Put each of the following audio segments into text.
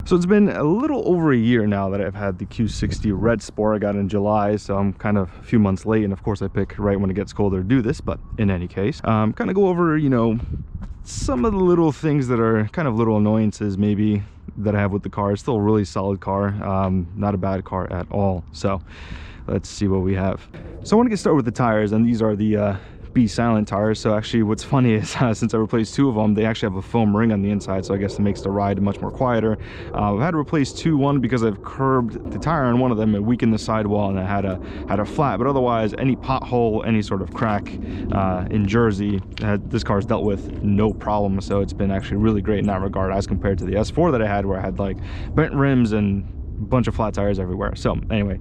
So it's been a little over a year now that I've had the Q60 RedSport. I got it in July, so I'm kind of a few months late, and of course I pick right when it gets colder to do this, but in any case, kind of go over, you know, some of the little things that are kind of little annoyances maybe that I have with the car. It's still a really solid car, not a bad car at all. So let's see what we have. So I want to get started with the tires, and these are the Be Silent tires. So actually what's funny is since I replaced 2 of them, they actually have a foam ring on the inside, so I guess it makes the ride much more quieter. I've had to replace 2, one because I've curbed the tire on one of them, it weakened the sidewall and I had a flat, but otherwise any pothole, any sort of crack in Jersey, this car's dealt with no problem. So it's been actually really great in that regard as compared to the S4 that I had, where I had like bent rims and a bunch of flat tires everywhere. So anyway,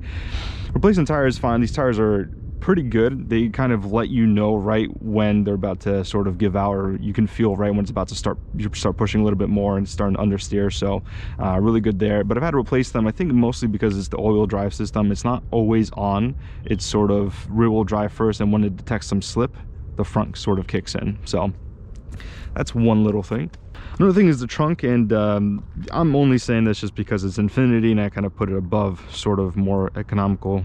replacing tires is fine. These tires are pretty good. They kind of let you know right when they're about to sort of give out, or you can feel right when it's about to start pushing a little bit more and starting to understeer. So really good there. But I've had to replace them, I think mostly because it's the all-wheel drive system. It's not always on. It's sort of rear-wheel drive first, and when it detects some slip, the front sort of kicks in. So that's one little thing. Another thing is the trunk, and I'm only saying this just because it's Infiniti and I kind of put it above sort of more economical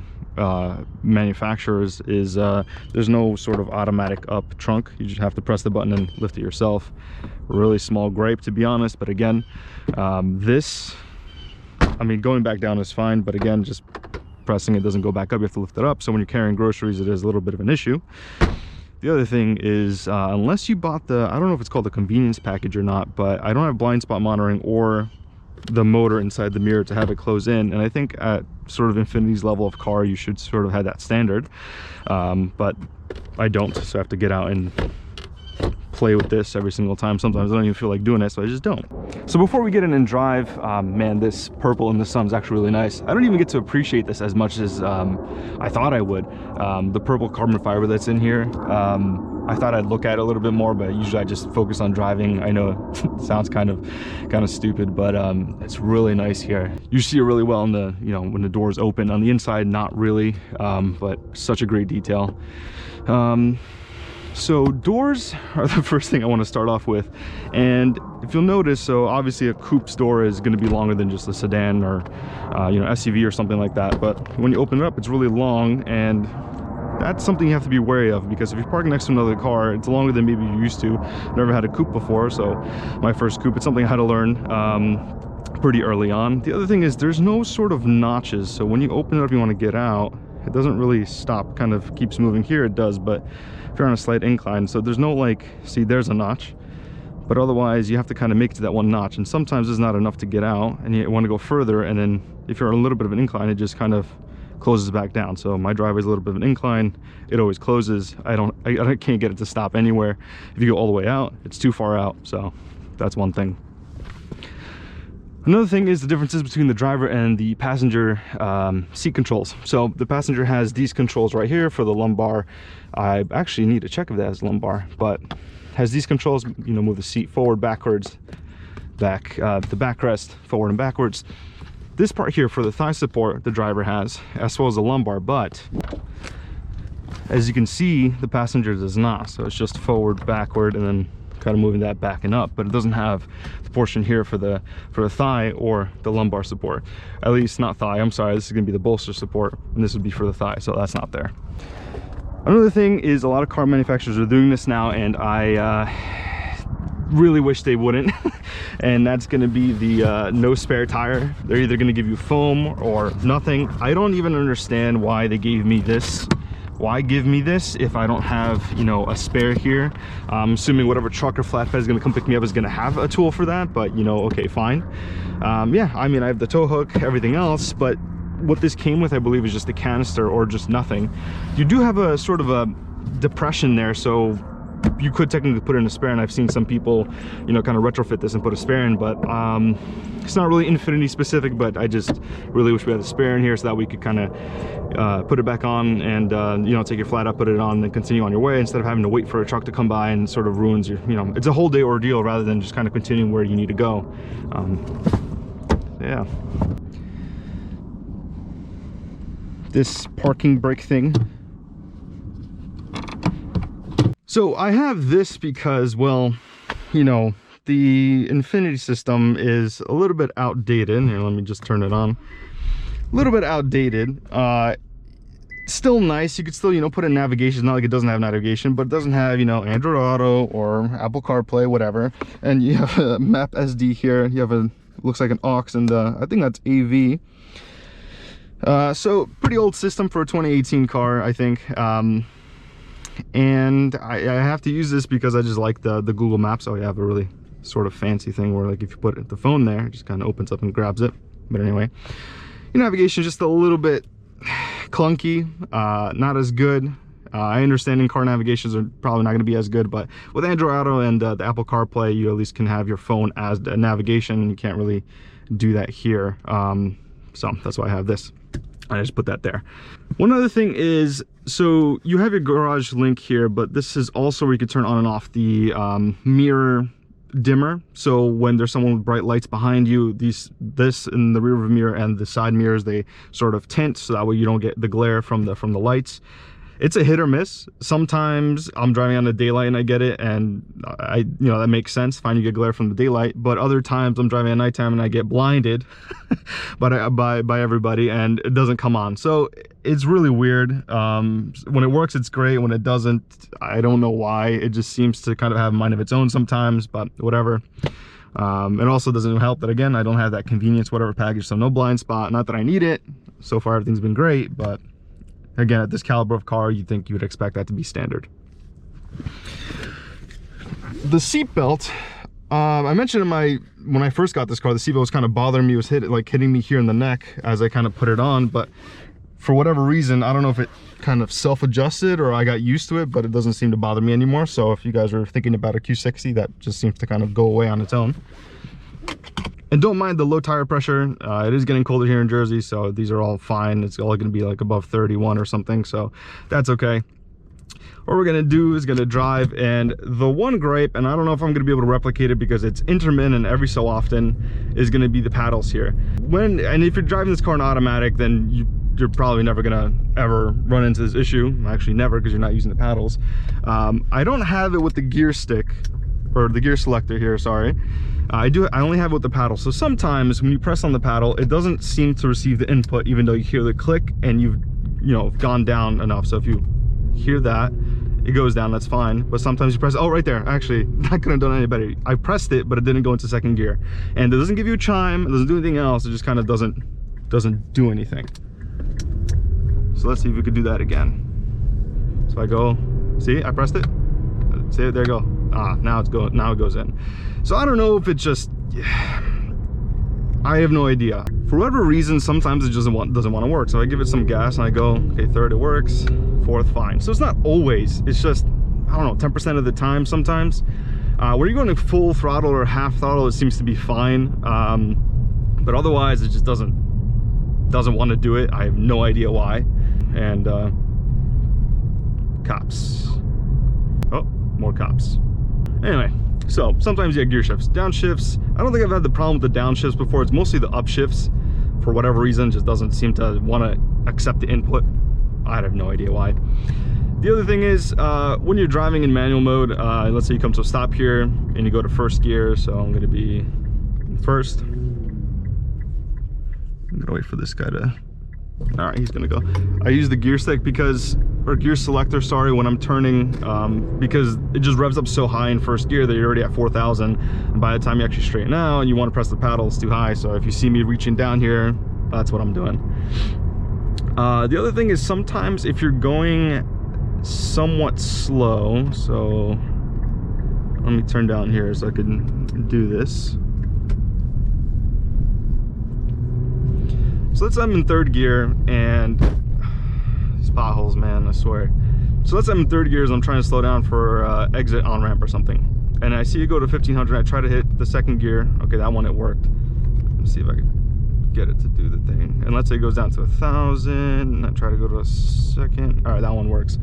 manufacturers, is there's no sort of automatic up trunk. You just have to press the button and lift it yourself. Really small gripe, to be honest, but again, this, I mean, going back down is fine, but again, just pressing it doesn't go back up. You have to lift it up, so when you're carrying groceries, it is a little bit of an issue. The other thing is, unless you bought the, I don't know if it's called the convenience package or not, but I don't have blind spot monitoring or the motor inside the mirror to have it close in, and I think at sort of Infiniti's level of car you should sort of have that standard, but I don't, so I have to get out and play with this every single time. Sometimes I don't even feel like doing it, so I just don't. So before we get in and drive, man, this purple in the sun is actually really nice. I don't even get to appreciate this as much as I thought I would. The purple carbon fiber that's in here, I thought I'd look at it a little bit more, but usually I just focus on driving. I know it sounds kind of stupid, but it's really nice here. You see it really well in the, you know, when the doors open. On the inside, not really, but such a great detail. So doors are the first thing I want to start off with, and if you'll notice, so obviously a coupe's door is going to be longer than just a sedan or you know, SUV or something like that, but when you open it up, it's really long, and that's something you have to be wary of, because if you're parking next to another car, it's longer than maybe you're used to. Never had a coupe before, so my first coupe, it's something I had to learn pretty early on. The other thing is there's no sort of notches, so when you open it up, you want to get out, it doesn't really stop, kind of keeps moving. Here it does, but if you're on a slight incline, so there's no, like, see, there's a notch, but otherwise you have to kind of make it to that one notch, and sometimes it's not enough to get out and you want to go further, and then if you're on a little bit of an incline, it just kind of closes back down. So my driveway is a little bit of an incline, it always closes. I can't get it to stop anywhere. If you go all the way out, it's too far out, so that's one thing. Another thing is the differences between the driver and the passenger seat controls. So the passenger has these controls right here for the lumbar. I actually need to check if that has lumbar, but has these controls, you know, move the seat forward, backwards, back, the backrest forward and backwards. This part here for the thigh support the driver has, as well as the lumbar, but as you can see, the passenger does not. So it's just forward, backward, and then kind of moving that back and up, but it doesn't have the portion here for the thigh or the lumbar support. At least not thigh, I'm sorry, this is going to be the bolster support, and this would be for the thigh, so that's not there. Another thing is a lot of car manufacturers are doing this now, and I really wish they wouldn't. And that's going to be the no spare tire. They're either going to give you foam or nothing. I don't even understand why they gave me this. Why give me this if I don't have, you know, a spare here? I'm assuming whatever truck or flatbed is going to come pick me up is going to have a tool for that, but you know, okay, fine. Yeah, I mean, I have the tow hook, everything else, but what this came with, I believe, is just the canister or just nothing. You do have a sort of a depression there, so you could technically put in a spare, and I've seen some people, you know, kind of retrofit this and put a spare in, but it's not really Infiniti specific, but I just really wish we had a spare in here so that we could kind of put it back on and you know, take your flat up, put it on, and then continue on your way, instead of having to wait for a truck to come by and sort of ruins your, you know, it's a whole day ordeal rather than just kind of continuing where you need to go. Yeah, this parking brake thing. So I have this because, well, you know, the Infinity system is a little bit outdated. Here, let me just turn it on. A little bit outdated. Still nice. You could still, you know, put in navigation. It's not like it doesn't have navigation, but it doesn't have, you know, Android Auto or Apple CarPlay, whatever. And you have a map SD here. You have a, looks like an aux, and I think that's AV. So pretty old system for a 2018 car, I think. And I have to use this because I just like the Google Maps. So you have a really sort of fancy thing where, like, if you put the phone there, it just kind of opens up and grabs it. But anyway, your navigation is just a little bit clunky, not as good. I understand in-car navigations are probably not going to be as good, but with Android Auto and the Apple CarPlay, you at least can have your phone as a navigation. You can't really do that here, so that's why I have this. I just put that there. One other thing is, so you have your garage link here, but this is also where you can turn on and off the mirror dimmer. So when there's someone with bright lights behind you, this in the rear view mirror and the side mirrors, they sort of tint, so that way you don't get the glare from the lights. It's a hit or miss. Sometimes I'm driving on the daylight and I get it, and you know, that makes sense. Fine, you get glare from the daylight. But other times I'm driving at nighttime and I get blinded by everybody, and it doesn't come on. So it's really weird. When it works, it's great. When it doesn't, I don't know why. It just seems to kind of have a mind of its own sometimes, but whatever. It also doesn't help that, again, I don't have that convenience whatever package, so no blind spot. Not that I need it. So far everything's been great, but again, at this caliber of car, you'd think you would expect that to be standard. The seat belt, I mentioned when I first got this car, the seat belt was kind of bothering me. It was hitting me here in the neck as I kind of put it on, but for whatever reason, I don't know if it kind of self-adjusted or I got used to it, but it doesn't seem to bother me anymore. So if you guys are thinking about a Q60, that just seems to kind of go away on its own. And don't mind the low tire pressure. It is getting colder here in Jersey, so these are all fine. It's all going to be like above 31 or something, so that's okay. What we're going to do is going to drive, and the one gripe, and I don't know if I'm going to be able to replicate it because it's intermittent every so often, is going to be the paddles here. And if you're driving this car in automatic, then you're probably never going to ever run into this issue. Actually, never, because you're not using the paddles. I don't have it with the gear stick, or the gear selector here, sorry. I only have it with the paddle. So sometimes when you press on the paddle, it doesn't seem to receive the input, even though you hear the click and you've, you know, gone down enough. So if you hear that, it goes down, that's fine. But sometimes you press, oh, right there. Actually, that couldn't have done any better. I pressed it, but it didn't go into second gear. And it doesn't give you a chime, it doesn't do anything else. It just kind of doesn't do anything. So let's see if we could do that again. So I go, see, I pressed it. See it, there you go. Now it goes in. So I don't know if it's just, I have no idea. For whatever reason, sometimes it doesn't want to work. So I give it some gas and I go, okay, third it works, fourth fine. So it's not always, it's just, I don't know, 10% of the time sometimes. When you're going to full throttle or half throttle, it seems to be fine. But otherwise, it just doesn't want to do it. I have no idea why. And cops. Oh, more cops. Anyway, so sometimes you have gear shifts. Downshifts, I don't think I've had the problem with the downshifts before. It's mostly the upshifts. For whatever reason, just doesn't seem to want to accept the input. I have no idea why. The other thing is, when you're driving in manual mode, let's say you come to a stop here and you go to first gear. So I'm going to be in first. I'm going to wait for this guy to... All right, he's gonna go. I use the gear stick or gear selector, sorry, when I'm turning, because it just revs up so high in first gear that you're already at 4,000. And by the time you actually straighten out and you want to press the paddle, it's too high. So if you see me reaching down here, that's what I'm doing. The other thing is sometimes if you're going somewhat slow, so let me turn down here so I can do this. So let's say I'm in third gear, and these potholes, man, I swear. So let's say I'm in third gear as I'm trying to slow down for exit on ramp or something. And I see you go to 1500, I try to hit the second gear. Okay, that one, it worked. Let's see if I can get it to do the thing. And let's say it goes down to 1,000, and I try to go to a second. All right, that one works.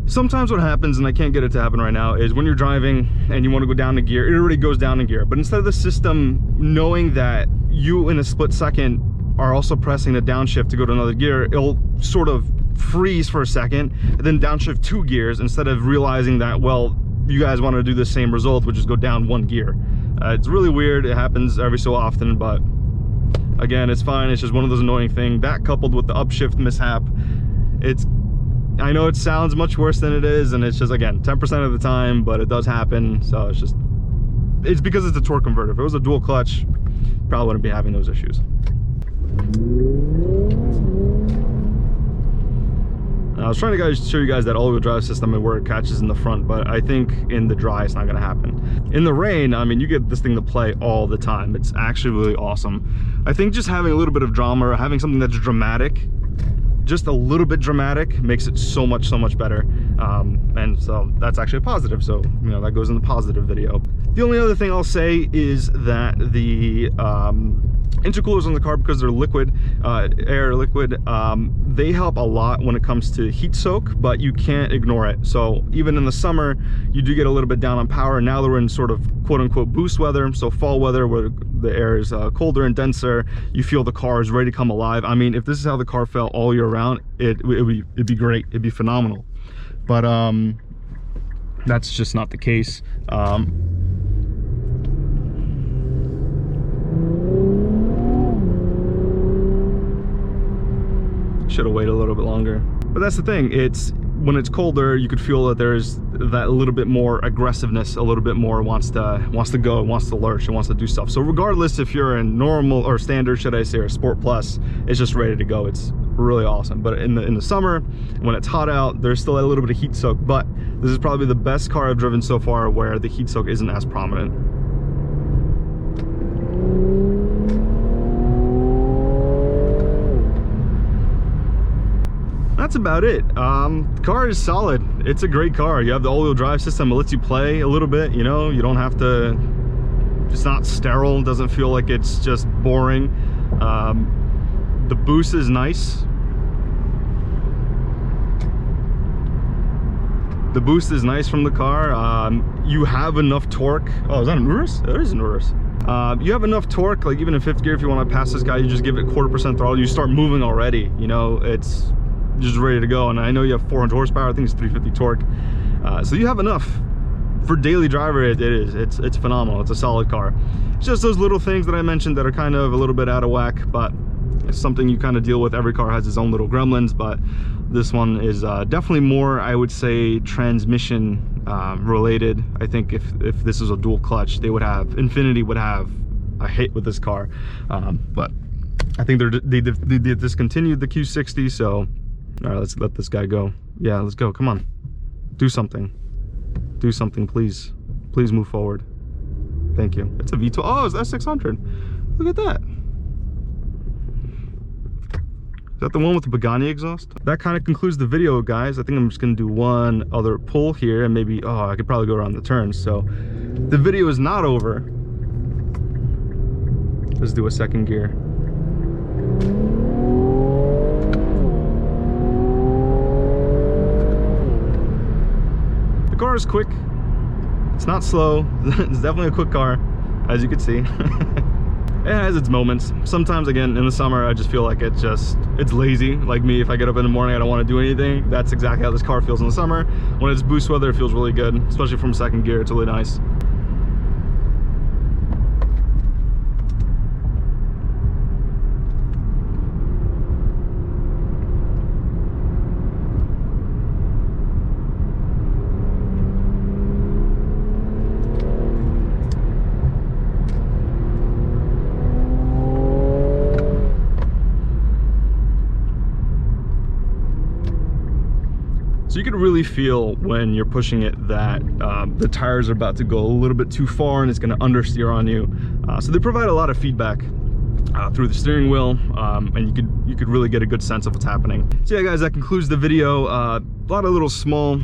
Sometimes what happens, and I can't get it to happen right now, is when you're driving and you want to go down to gear, it already goes down in gear. But instead of the system knowing that you in a split second are also pressing the downshift to go to another gear, it'll sort of freeze for a second and then downshift 2 gears instead of realizing that, well, you guys want to do the same result, which is go down 1 gear. It's really weird. It happens every so often, but again, it's fine. It's just one of those annoying things. That coupled with the upshift mishap, I know it sounds much worse than it is, and it's just, again, 10% of the time, but it does happen. So it's because it's a torque converter. If it was a dual clutch, probably wouldn't be having those issues. I was trying to show you guys that all-wheel drive system and where it catches in the front, but I think in the dry it's not going to happen. In the rain, I mean, you get this thing to play all the time. It's actually really awesome. I think just having a little bit of drama, or having something that's dramatic, just a little bit dramatic, makes it so much better. And so that's actually a positive. So, you know, that goes in the positive video. The only other thing I'll say is that the intercoolers on the car, because they're liquid, air liquid, they help a lot when it comes to heat soak, but you can't ignore it. So even in the summer, you do get a little bit down on power. Now that we're in sort of quote unquote boost weather, so fall weather where the air is colder and denser, you feel the car is ready to come alive. I mean, if this is how the car felt all year round, it'd be great. It'd be phenomenal. But that's just not the case. Should have waited a little bit longer. But that's the thing, when it's colder, you could feel that there's that little bit more aggressiveness, a little bit more wants to go, wants to lurch, and wants to do stuff. So regardless if you're in normal or standard, should I say, or Sport Plus, it's just ready to go. It's really awesome. But in the summer, when it's hot out, there's still a little bit of heat soak, but this is probably the best car I've driven so far where the heat soak isn't as prominent. That's about it. The car is solid. It's a great car. You have the all-wheel drive system. It lets you play a little bit, you know. You don't have to, it's not sterile. It doesn't feel like it's just boring. The boost is nice. The boost is nice from the car. You have enough torque. Oh, is that an Urus? It is an Urus. You have enough torque, like even in 5th gear, if you want to pass this guy, you just give it 1/4% throttle, you start moving already. You know, it's just ready to go. And I know you have 400 horsepower. I think it's 350 torque. So you have enough for daily driver. It's phenomenal. It's a solid car. It's just those little things that I mentioned that are kind of a little bit out of whack, but it's something you kind of deal with. Every car has its own little gremlins, but this one is definitely more, I would say, transmission related. I think if this was a dual clutch, Infiniti would have a hit with this car. But I think they discontinued the Q60, so all right, let's let this guy go. Yeah, let's go. Come on, do something. Do something, please. Please move forward. Thank you. It's a V12. Oh, it's S600. Look at that. Is that the one with the Pagani exhaust? That kind of concludes the video, guys. I think I'm just gonna do one other pull here, and maybe, oh, I could probably go around the turns. So the video is not over. Let's do a 2nd gear. The car is quick. It's not slow. It's definitely a quick car, as you can see. It has its moments. Sometimes, again, in the summer, I just feel like it's lazy. Like me, if I get up in the morning, I don't want to do anything. That's exactly how this car feels in the summer. When it's boost weather, it feels really good, especially from 2nd gear. It's really nice. So you can really feel when you're pushing it that the tires are about to go a little bit too far and it's going to understeer on you. So they provide a lot of feedback through the steering wheel, and you could really get a good sense of what's happening. So yeah, guys, that concludes the video. A lot of little small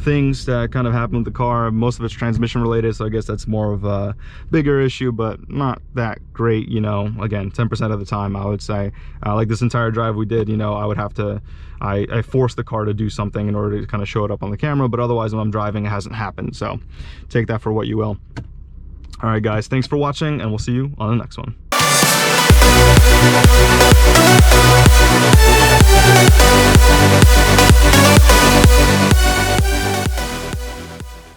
things that kind of happen with the car. Most of it's transmission related, so I guess that's more of a bigger issue, but not that great, you know. Again, 10% of the time, I would say. Like this entire drive we did, you know, I forced the car to do something in order to kind of show it up on the camera, but otherwise when I'm driving, it hasn't happened. So take that for what you will. All right, guys, thanks for watching, and we'll see you on the next one.